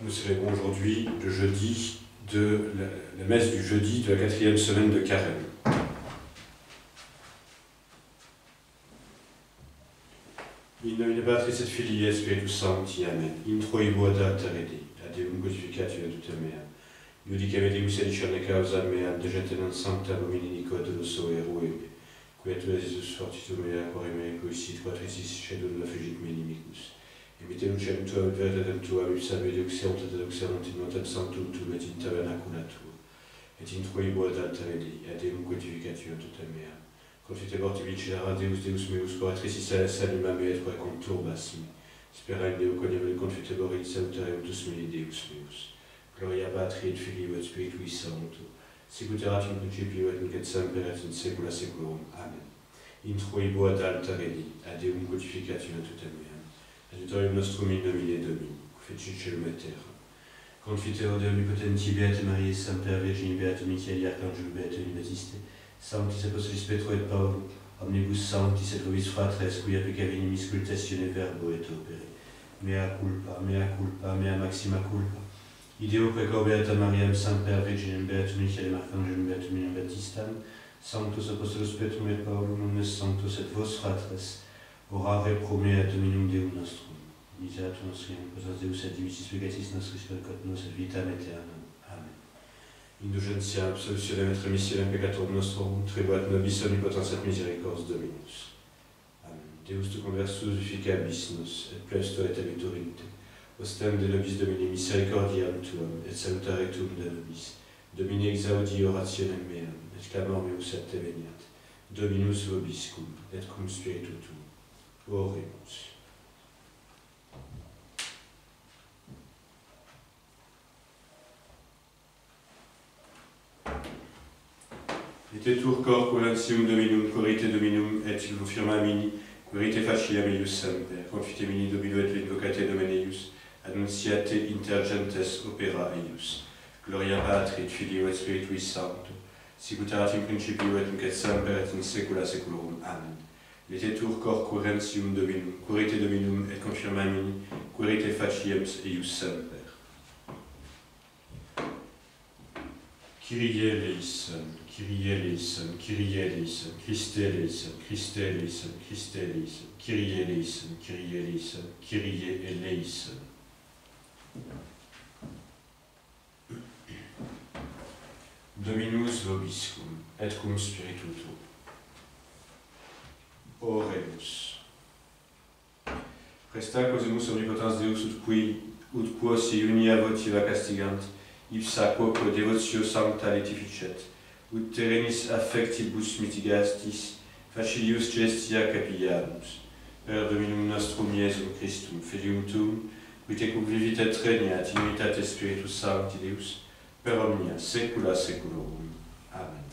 Nous célébrons aujourd'hui le jeudi de la messe du jeudi de la 4e semaine de Carême. In nomine Patris et Filii et Spiritus Sancti, Amen. Introibo ad alta redi, ad Deum codificatio et tuta mea. Iudicame Deus edicerne causa mea, degetenem sancta homini Nicodemus erue, qui et Jesus fortitum mea, quare mea coisit, quatricis cedum la fugit me inimicus. Emite lucem tua ut vertetem tua, sabe deuxerunt et deuxerunt in notem sanctum tuum et in tabernacula tua. Et introibo ad alta redi, ad Deum codificatio et tuta mea. Confitebor tibi celera Deus Deus meus, coratricis anima mea et quae conturbas me. Spera in Deo coniam confitebor et salutaretus mei Deus meus. Gloria Patri et Filii et Spiritui Sancto. Sicut erat in principio et nunc et semper et in saecula saeculorum. Amen. Introibo ad alta redi, ad Deum codificatio et tuta mea. Adiutorium nostrum in nomine Domini, feci celum et terra. Confiteor Deo omnipotenti, Beate Mariae, Semper Virgine, Beate Michaeli, Arcangelo, Beate Unibaptiste, Sanctis Apostolis Petro et Paolo, omnibus sanctis et vobis fratres, quia peccavi nimis cultatione verbo et opere. Mea culpa, mea maxima culpa. Ideo precor Beata Mariam, Semper Virginem, Beate Michaeli, Arcangelo, Beate Unibaptistam, Sanctus Apostolos Petrum et Paolo, omnes sanctus et vos fratres, orare pro mea Dominum Deum nostrum. Miseatur nostrum, posas Deus et dimittis peccatis nostris percot nos et vitam aeternam. Amen. Indulgentia, absolutionem et remissionem peccatorum nostrum, tribuat nobis omnipotens et misericordias Dominus. Amen. Deus tu conversus vificabis nos, et plesto et abiturinte, ostem de nobis Domini misericordiam tuam, et salutare tuum de nobis. Domine exaudi orationem meam, et clamor meus ad te veniat. Dominus vobiscum, et cum spiritu tuum. Oremus. Itetur cor currantium Dominum, corite Dominum, et illo firmamini, corite faciam eius semper, confitemini Domino et invocate Domineius, annunciate inter gentes opera eius. Gloria Patri et Filii et Spiritui Sancto, sicut erat in principio et nunc et semper et in saecula saeculorum. Amen. Itetur cor currantium Dominum, corite Dominum, et confirmamini, corite faciam eius semper. Kyrie eleison, Kyrie eleison, Kyrie eleison, Christe eleison, Christe eleison, Christe eleison, Kyrie eleison, Kyrie eleison, Kyrie eleison. Dominus vobiscum, et cum spiritu tuo. Oremus. Presta causimus omnipotens Deus ut quos iunia votiva castigant, ipsa quoque devotio sancta letificet, ut terrenis affectibus mitigastis, facilius gestia capillamus. Per Dominum nostrum Iesum Christum, Filium tuum, qui te cum vivit et regnat in unitate Spiritus Sancti Deus, per omnia saecula saeculorum. Amen.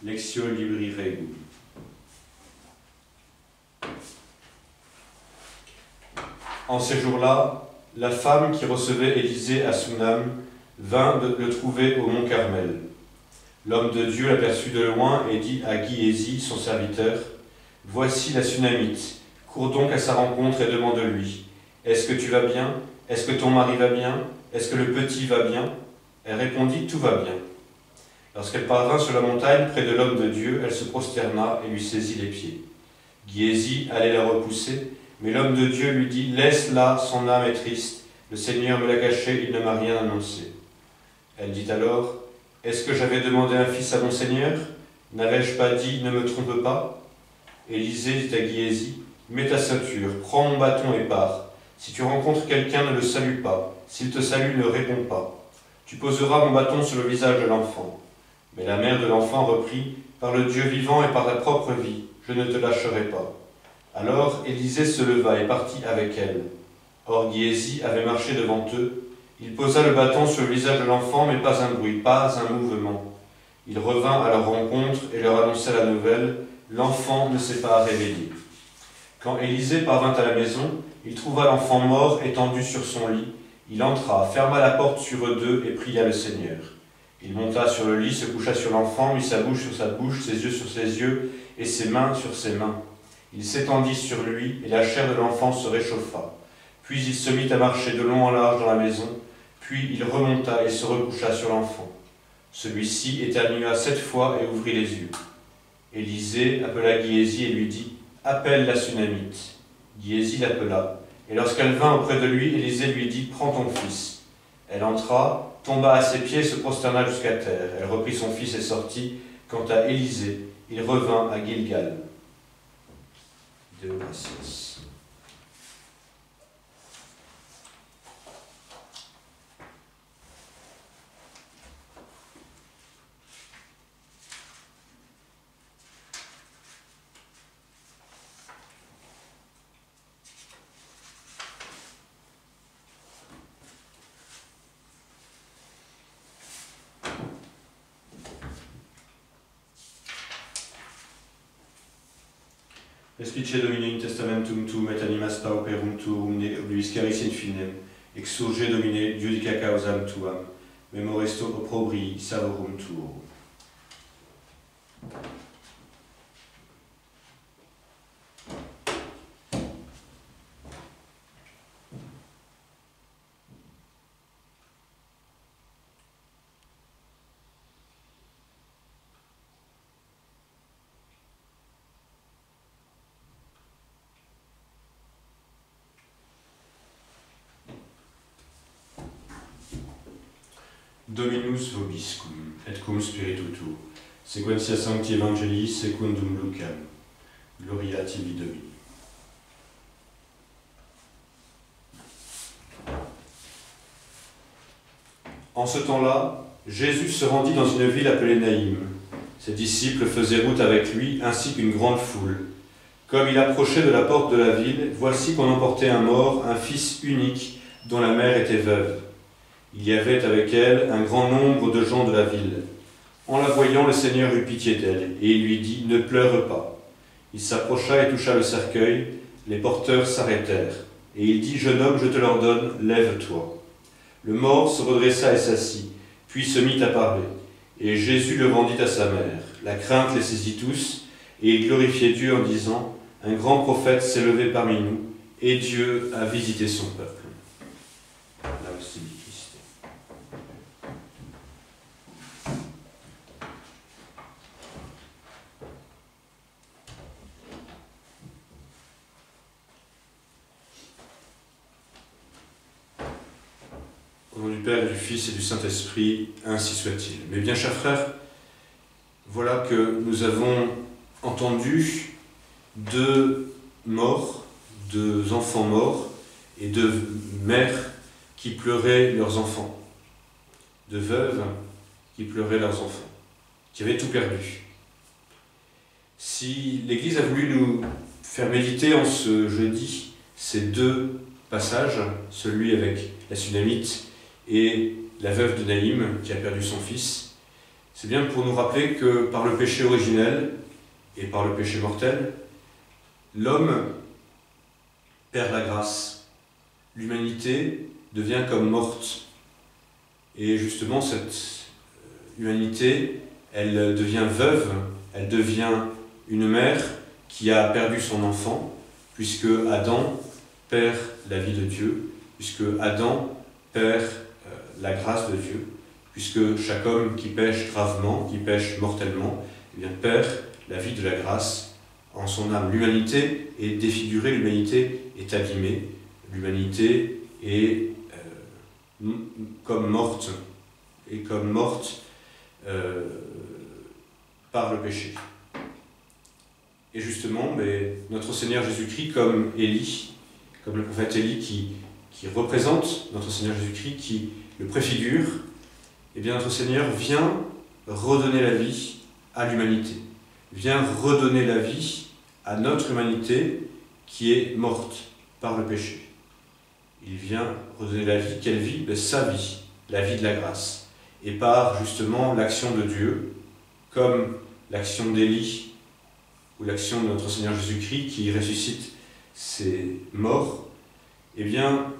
Lectio Libri Regum. En ces jours-là, la femme qui recevait Élisée à Sunam vint le trouver au mont Carmel. L'homme de Dieu l'aperçut de loin et dit à Giézi, son serviteur, « Voici la Sunamite, cours donc à sa rencontre et demande-lui, « Est-ce que tu vas bien? Est-ce que ton mari va bien? Est-ce que le petit va bien ?» Elle répondit, « Tout va bien. » Lorsqu'elle parvint sur la montagne près de l'homme de Dieu, elle se prosterna et lui saisit les pieds. Giézi allait la repousser, mais l'homme de Dieu lui dit, « Laisse-la, son âme est triste, le Seigneur me l'a cachée, il ne m'a rien annoncé. » Elle dit alors, « Est-ce que j'avais demandé un fils à mon Seigneur? N'avais-je pas dit, ne me trompe pas? » Élisée dit à Giézi, « Mets ta ceinture, prends mon bâton et pars. Si tu rencontres quelqu'un, ne le salue pas. S'il te salue, ne réponds pas. Tu poseras mon bâton sur le visage de l'enfant. » Mais la mère de l'enfant reprit, « Par le Dieu vivant et par ta propre vie, je ne te lâcherai pas. » Alors Élisée se leva et partit avec elle. Or Giézi avait marché devant eux. Il posa le bâton sur le visage de l'enfant, mais pas un bruit, pas un mouvement. Il revint à leur rencontre et leur annonça la nouvelle. L'enfant ne s'est pas réveillé. Quand Élisée parvint à la maison, il trouva l'enfant mort étendu sur son lit. Il entra, ferma la porte sur eux deux et pria le Seigneur. Il monta sur le lit, se coucha sur l'enfant, mit sa bouche sur sa bouche, ses yeux sur ses yeux et ses mains sur ses mains. Il s'étendit sur lui et la chair de l'enfant se réchauffa. Puis il se mit à marcher de long en large dans la maison, Puis il remonta et se recoucha sur l'enfant. Celui-ci éternua 7 fois et ouvrit les yeux. Élisée appela Giézi et lui dit « Appelle la Sunamite ». Giézi l'appela, et lorsqu'elle vint auprès de lui, Élisée lui dit « Prends ton fils ». Elle entra, tomba à ses pieds et se prosterna jusqu'à terre. Elle reprit son fils et sortit. Quant à Élisée, il revint à Gilgal. Deo gratias. Respice Domine in testamentum tuum et animas pauperum tuum ne oblivis caris infinem, exurge Domine judica causam tuam, memoresto opprobrii savorum tuo. Dominus vobiscum, et cum spiritu tuo, sequentia sancti evangelii secundum Lucam, gloria tibi Domini. En ce temps-là, Jésus se rendit dans une ville appelée Naïm. Ses disciples faisaient route avec lui, ainsi qu'une grande foule. Comme il approchait de la porte de la ville, voici qu'on emportait un mort, un fils unique, dont la mère était veuve. Il y avait avec elle un grand nombre de gens de la ville. En la voyant, le Seigneur eut pitié d'elle, et il lui dit « Ne pleure pas ». Il s'approcha et toucha le cercueil. Les porteurs s'arrêtèrent. Et il dit « Jeune homme, je te l'ordonne, lève-toi ». Le mort se redressa et s'assit, puis se mit à parler. Et Jésus le rendit à sa mère. La crainte les saisit tous, et ils glorifiaient Dieu en disant « Un grand prophète s'est levé parmi nous, et Dieu a visité son peuple. » Là aussi. Au nom du Père, du Fils et du Saint-Esprit, ainsi soit-il. Mais bien, chers frères, voilà que nous avons entendu 2 morts, 2 enfants morts, et 2 mères qui pleuraient leurs enfants, 2 veuves qui pleuraient leurs enfants, qui avaient tout perdu. Si l'Église a voulu nous faire méditer en ce jeudi ces 2 passages, celui avec la Sunamite et la veuve de Naïm qui a perdu son fils, c'est bien pour nous rappeler que par le péché originel et par le péché mortel, l'homme perd la grâce. L'humanité devient comme morte. Et justement, cette humanité, elle devient veuve, elle devient une mère qui a perdu son enfant, puisque Adam perd la vie de Dieu, puisque Adam perd la grâce de Dieu, puisque chaque homme qui pêche gravement, qui pêche mortellement, eh bien, perd la vie de la grâce en son âme. L'humanité est défigurée, l'humanité est abîmée, l'humanité est comme morte, et comme morte par le péché. Et justement, mais notre Seigneur Jésus-Christ, comme Élie, comme le prophète Élie qui représente notre Seigneur Jésus-Christ, qui le préfigure, eh bien notre Seigneur vient redonner la vie à l'humanité, vient redonner la vie à notre humanité qui est morte par le péché. Il vient redonner la vie, quelle vie? Sa vie, la vie de la grâce. Et par justement l'action de Dieu, comme l'action d'Élie, ou l'action de notre Seigneur Jésus-Christ qui ressuscite ses morts, eh bien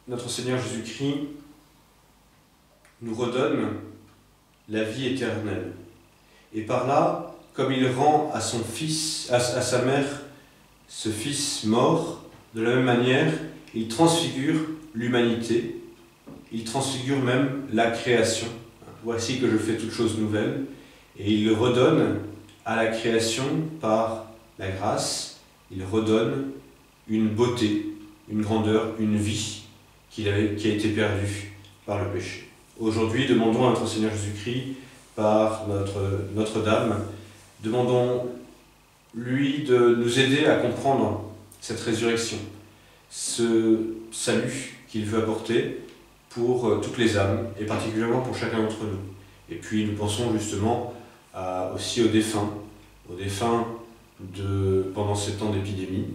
notre Seigneur Jésus-Christ nous redonne la vie éternelle. Et par là, comme il rend à son fils, à sa mère, ce fils mort, de la même manière, il transfigure l'humanité il transfigure même la création. Voici que je fais toutes choses nouvelles, et il le redonne à la création par la grâce, il redonne une beauté, une grandeur, une vie qui a été perdue par le péché. Aujourd'hui, demandons à notre Seigneur Jésus-Christ, par Notre-Dame, demandons-lui de nous aider à comprendre cette résurrection, ce salut qu'il veut apporter pour toutes les âmes, et particulièrement pour chacun d'entre nous. Et puis nous pensons justement aussi aux défunts pendant ces temps d'épidémie.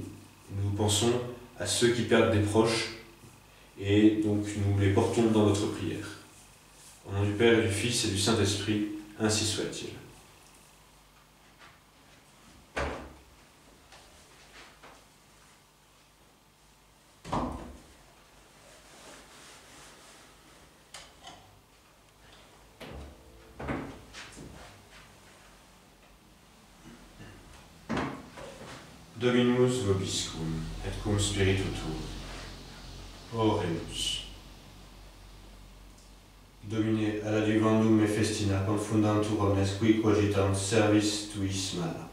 Nous pensons à ceux qui perdent des proches, et donc nous les portons dans notre prière. Au nom du Père et du Fils et du Saint-Esprit, ainsi soit-il. Dominus vobiscum, et cum spiritu tuo. Oremus. Domine, adjuvandum me festina, confundantur omnes qui cogitant servis tuis mala.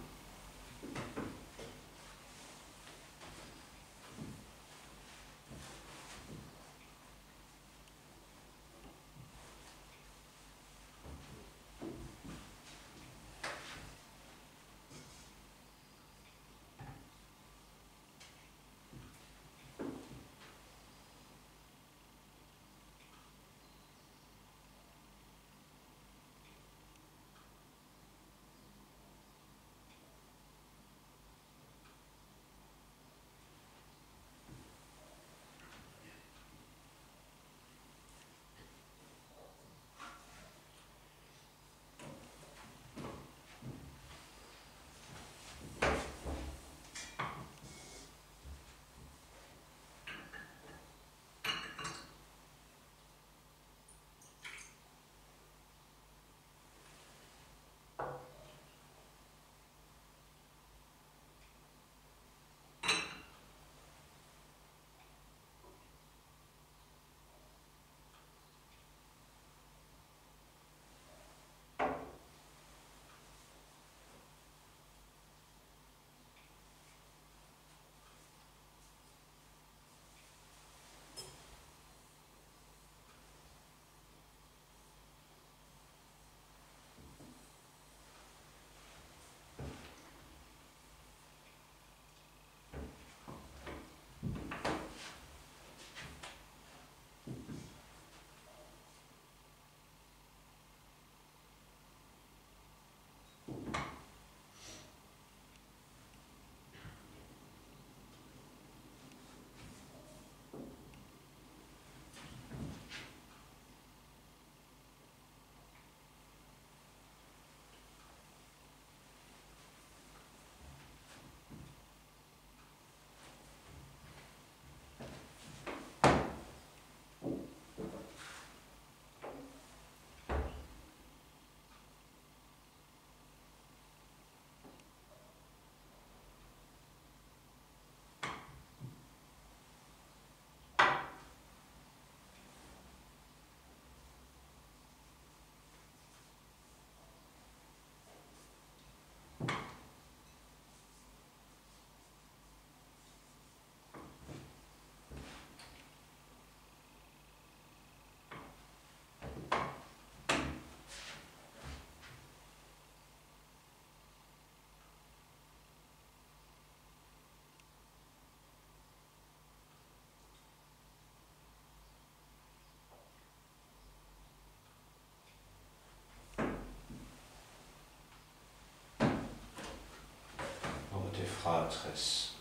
Fratres.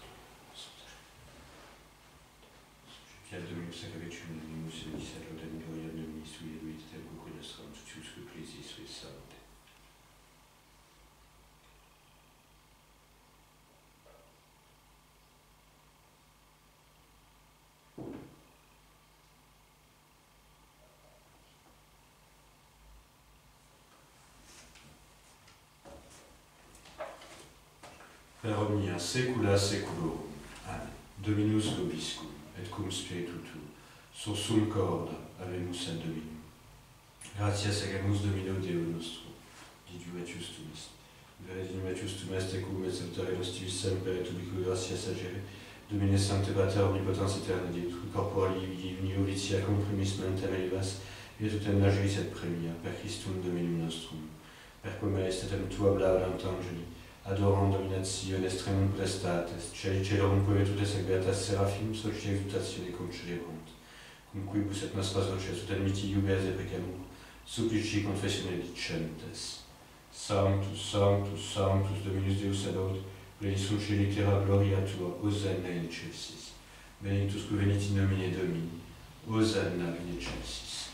Fiat Dominus sacavetum Dominus et lodae gloria Dominis tui et luit et bucui nostrum tutus que plesis sui salute. Per omnia saecula saeculorum. Amen. Dominus vobiscum, et cum spiritu tuo, sursum corda, Habemus ad Dominum. Gratias agemus Domino Deo nostro, diduetius tum est. Benedictus tum est, ecum et salutare nostris semper et ubique gratias agere. Domine Sancte Pater omnipotens aeterna Deus, corporali divini ovitia comprimis mentem elevas, et tutem nageris et premia, per Christum Dominum nostrum. Per quem maestatem tua blaudant angeli, adorant dominatione extremum potestates, celi celorum quaetutes et beatas seraphim, soci exultatione concederunt. Cum quibus et nostras voces ut admitti iubeas et pecamur, supplici confessione dicentes. Sanctus, Sanctus, Sanctus, Dominus Deus ad aut, plenius celi terra gloria tua, Hosanna in excelsis. Benedictus qui venit in nomine Domini, Hosanna in excelsis.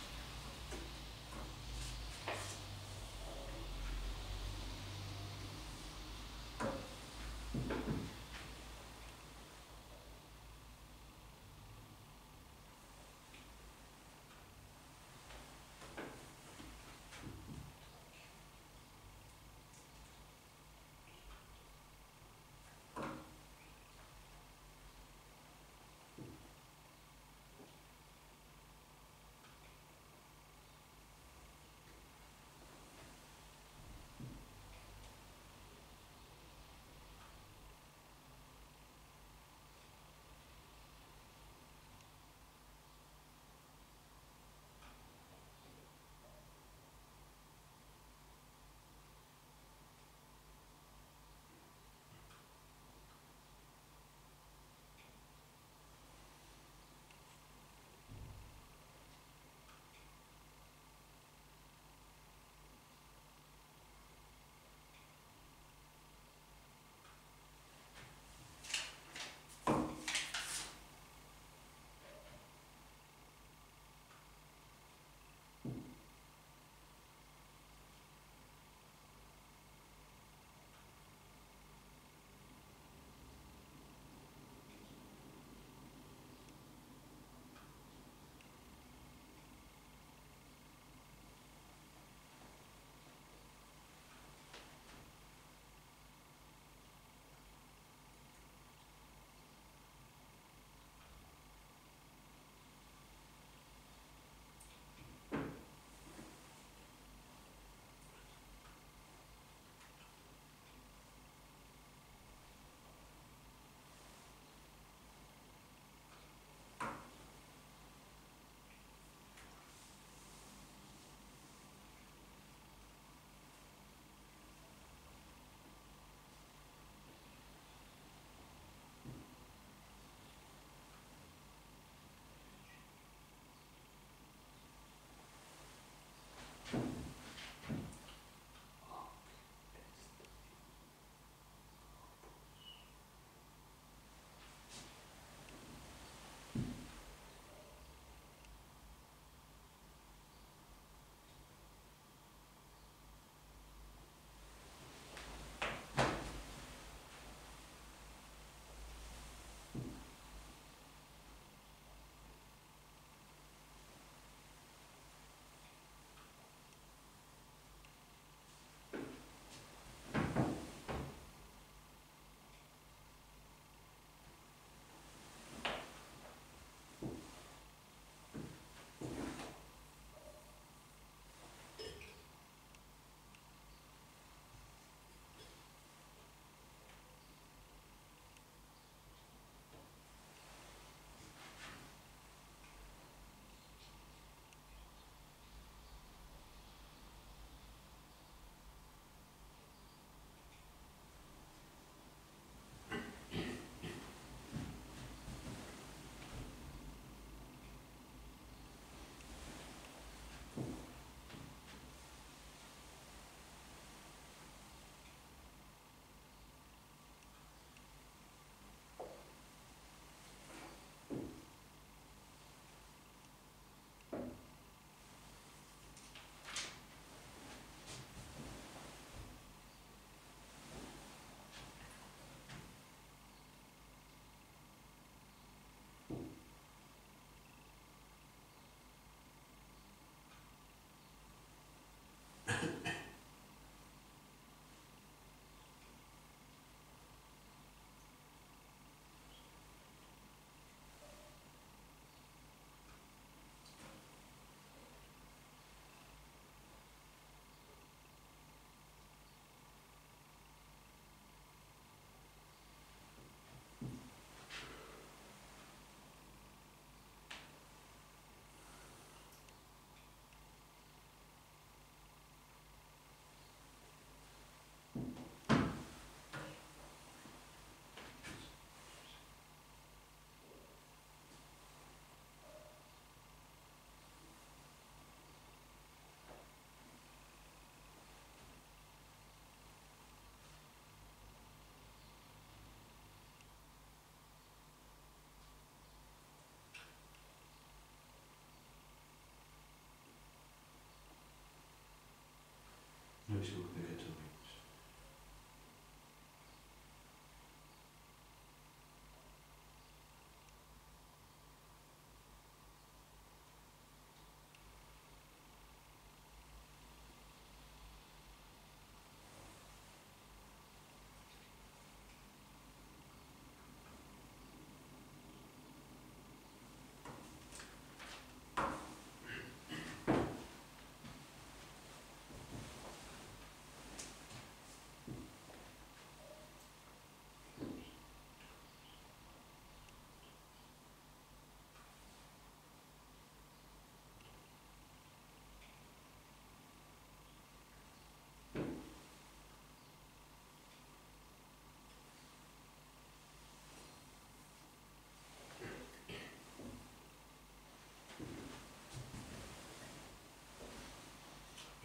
nobiscum peccatoribus.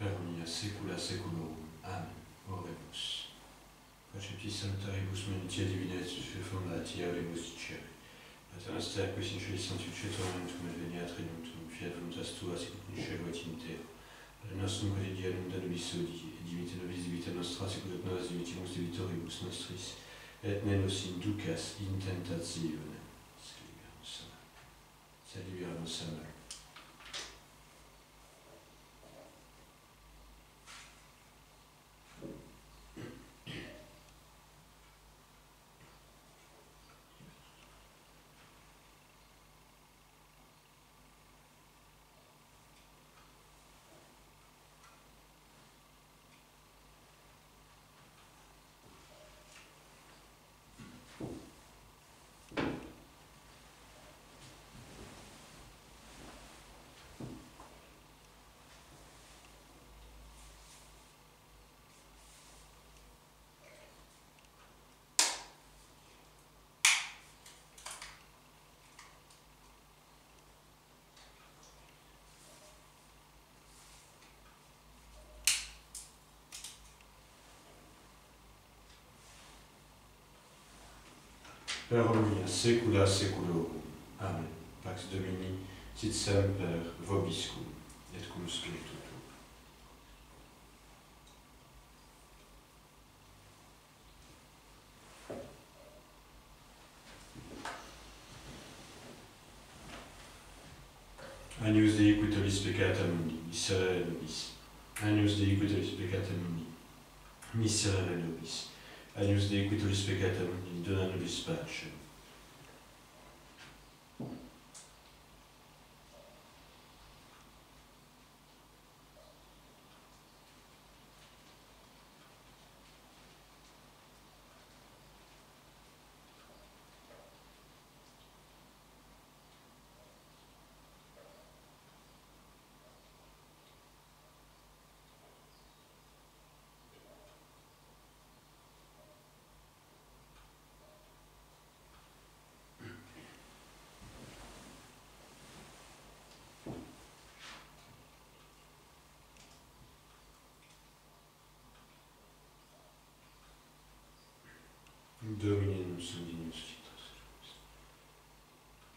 Per omnia saecula saeculorum. Amen. Oremus. Conceptis sanctaribus menitia divinet fondati auremus dicere. Pater noster, qui in celis sanctificetur nomentum, et veniat regnum, fiat voluntas tua, sicut in cielo et in terra. Pater nostrum quotidianum da nobis hodie, et dimitte nobis debita nostra, sicut et nos dimittimus debitoribus nostris, et ne nos inducas in tentationem, sed libera nos a mal. Per omnia saecula saeculorum. Amen. Pax Domini, sit semper vobiscum, et cum spiritu tuo. Agnus Dei qui tollis peccata mundi, miserere nobis. Agnus Dei qui tollis peccata mundi, miserere nobis. Agnus Dei qui tollis peccata mundi, dona nobis pacem. Domine non sum dignus citas servus.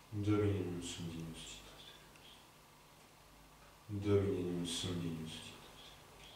Domine non sum dignus citas servus. Domine non sum dignus citas servus.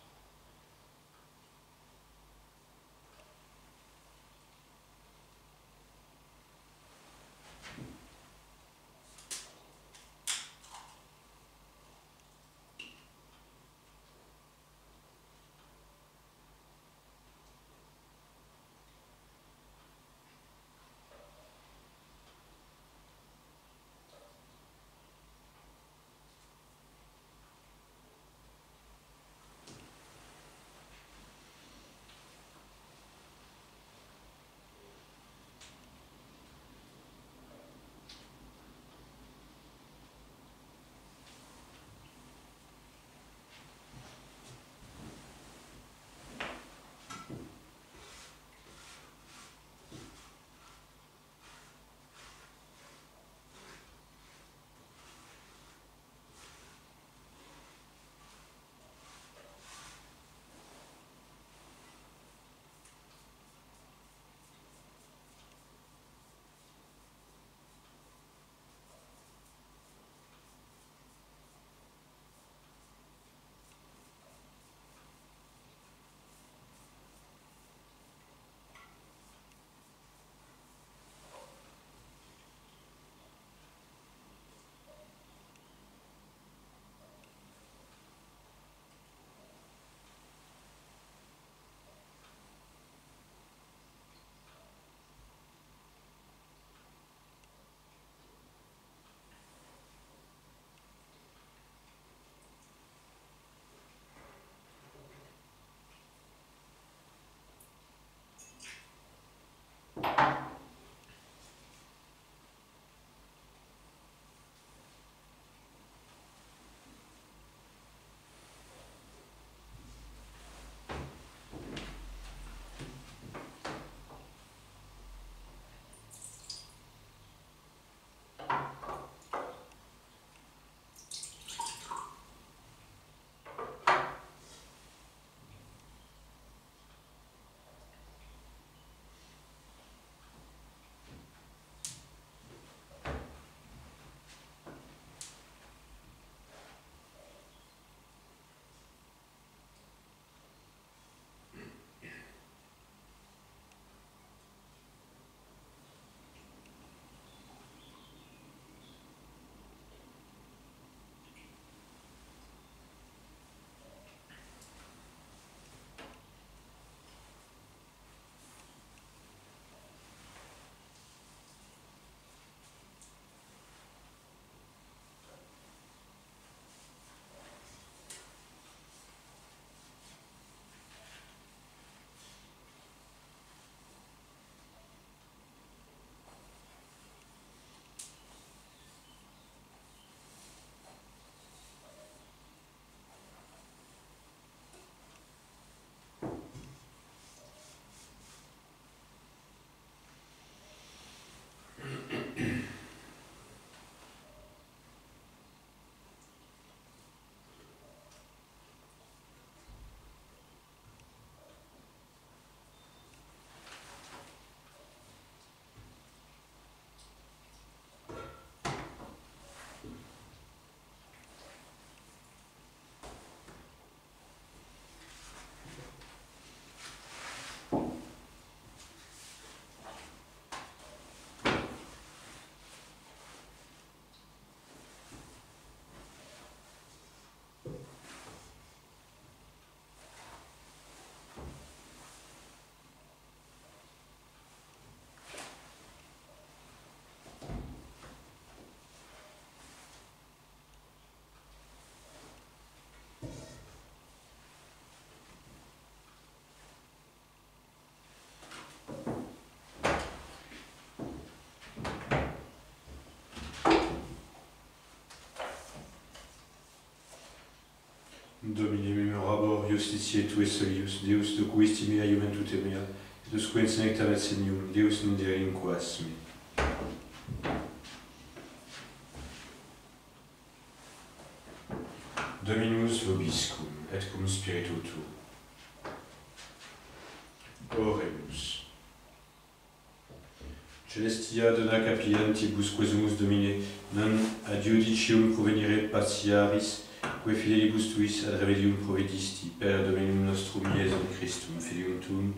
Domine memorabor justitie tue solius, Deus de cui estimea juventud mea, et de quae senectamet senium, Deus ninderim quas me. Dominus vobiscum, et cum spiritu tuo. Oremus. Celestia dona capientibus quesumus Domine, non ad judicium provenire patiaris, quae fidelibus tuis ad remedium provedisti, per Dominum nostrum Iesum Christum, Filium tuum,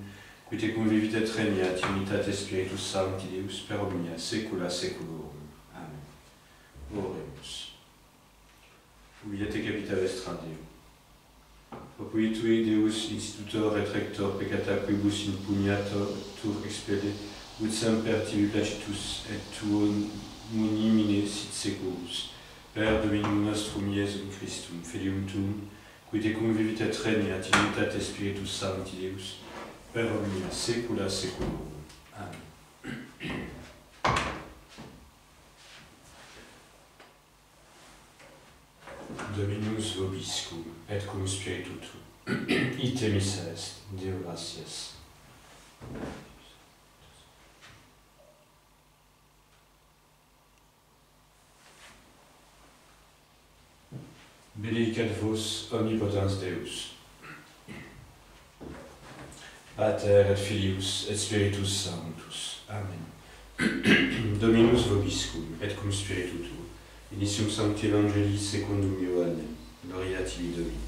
qui te convivit et regnat in unitate Spiritus Sancti Deus per omnia saecula saeculorum. Amen. Oremus. Ubiate capita vestra Deo. Populi tui Deus institutor et rector peccata quibus impugnator tur expede, ut semper tibi placitus et tuo munimine sit securus, per Dominum nostrum Iesum Christum, Filium tuum, qui te convivit et regnat in unitate Spiritus Sancti Deus, per omnia saecula saeculorum. Amen. Dominus vobiscum, et cum spiritu tuo. Ite missa est, Deo gratias. Benedicat vos omnipotens Deus, Pater et Filius et Spiritus Sanctus. Amen. Dominus vobiscum, et cum spiritu tuo. Initium Sancti Evangelii secundum Ioannem. Gloria tibi Domini.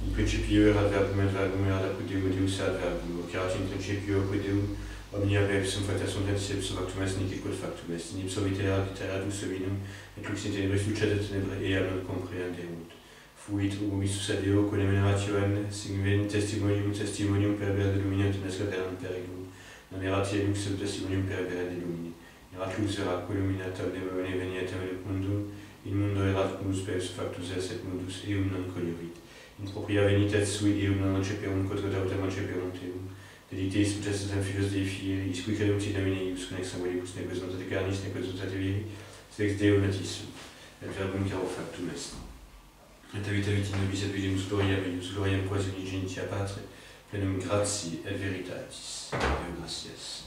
In principio erat verbum et verbum erat apud Deo Deus ad verbum. Hoc erat in principio apud Deum. Omnia ipsum facta sunt et ipsum factum est, nihil quod factum est. In ipso literatus hominum, et lux in tenebris lucet et tenebrae eam non comprehendemunt. Fuit ubi sus ad Deo, quod emeneratio singveni testimonium per vere de lumine, et nescaterant per illum. Non erat ie lux testimonium per vere de lumine. Erat lux erat quo illuminator de veni et mundum, in mundo erat mundus per factus est, et mundus eum non cognovit. In propria venit et sui eum non acceperunt, quod autem acceperunt eum. Dedicteis ut est filius Dei filii, qui credum si Domine ius, con ex sanguibus, neque sunt et carnis, neque sunt et viri, sed ex Deo natissim, et verbum caro factum est. Et avit in nobis et vidimus gloriam eius, gloriam quasi unigenitia Patre, plenum gratiae et veritatis. Deo gratias.